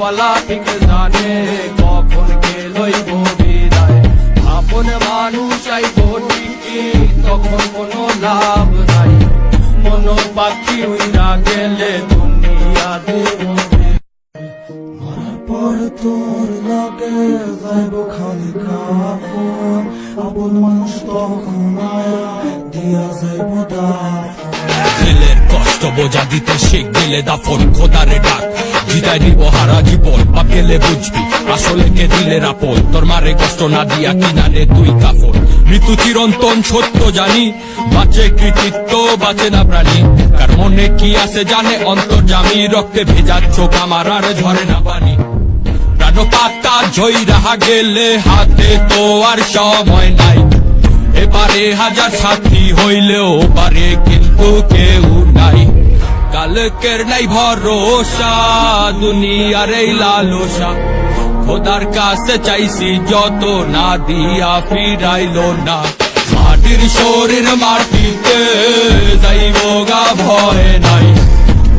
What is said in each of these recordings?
উপরওয়ালা ঠিক জানে কখন কে লইব বিদায়। আপন মানুষ আইব ঠিকই তখন কোনো লাভ নাই, মন পাখি উইরা গেলে দুনিয়া দেব। মরার পর তোর লাগে যাইব খালি কাফন, আপন মানুষ তখন আয়া দিয়া যাইব দাফন। দিলের কষ্ট বোঝা দিতে শিখ দিলে দাফন, খোদারে ডাক জিতাই দিব হারা জীবন। বা গেলে বুঝবি আসলে কে দিলের আপন, তোর মারে কষ্ট না দিয়া কিনারে তুই কাফন। মৃত্যু চিরন্তন সত্য জানি, বাঁচে কৃতিত্ব বাঁচে না প্রাণী। কার মনে কি আছে জানে অন্তর্যামী, রক্তে ভেজা চোখ আমার আর ঝরে না পানি। প্রাণ পাতা ঝই রাহা গেলে হাতে তো আর সময় নাই, এবারে হাজার সাথী হইলেও পারে কিন্তু কেউ নাই। কালকের নাই ভরসা দুনিয়ার এই লালসা, খোদার কাছে চাইছি যত না দিয়া ফিরাইলো না। মাটির শরীর মাটিতে যাইব গা ভয় নাই,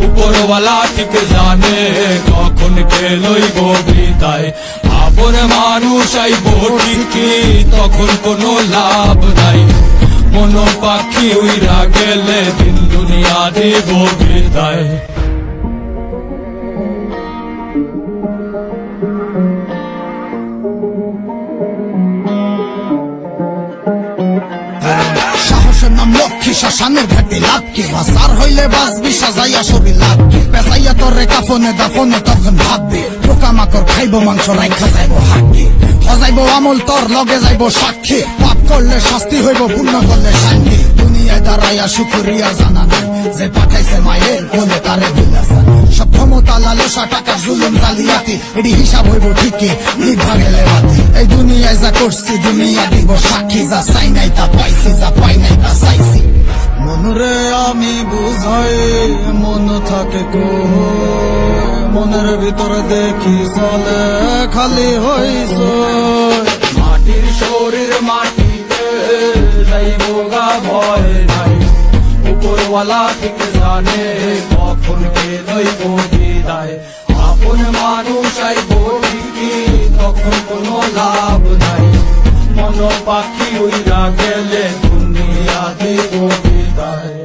উপরওয়ালা ঠিক জানে কখন কে লইব বিদায়। আপন মানুষ আইব ঠিকই তখন কোনো লাভ নাই, মন পাখি উইরা গেলে দিন দুনিয়া দেব বিদায়। সাহসের নাম লক্ষ্মী, শ্মশানের ঘাটে লাভকে বাসার হইলে বাঁচবি সাজাইয়া শরীর লাগবে। পেঁচাইয়া তোরে কাফনে দাফনে তখন ভাববে, পোকামাকড় খাইব মাংস রাইখা যাইব হাঁকি। হজাইব আমল তোর লগে যাইব সাক্ষী, পাপ করলে শাস্তি হইব পূর্ণ করলে শান্তি। দুনিয়ায় দাঁড়াইয়া শুকরিয়া জানা নাই, যে পাঠাইছে মায়ের বলে তারে ভুলা যায়। সব ক্ষমতা লালসা টাকা জুলুম জালিয়াতি, এটি হিসাব হইব ঠিকই লিখা গেলে রাতি। এই দুনিয়ায় যা করছি দুনিয়া দিব সাক্ষী, যা চাই নাই তা পাইছি, যা পাই নাই তা চাইছি। মনরে আমি বুঝাই মন থাকে কই, মনের ভিতরে দেখি চলে খালি হইছ। মাটির শরীর মাটিতে যাইব গা ভয় নাই, উপরওয়ালা ঠিক জানে কখন কে লইব বিদায়। আপন মানুষ আইব ঠিকই তখন কোনো লাভ নাই, মন পাখি উইরা গেলে দুনিয়া দেব বিদায়।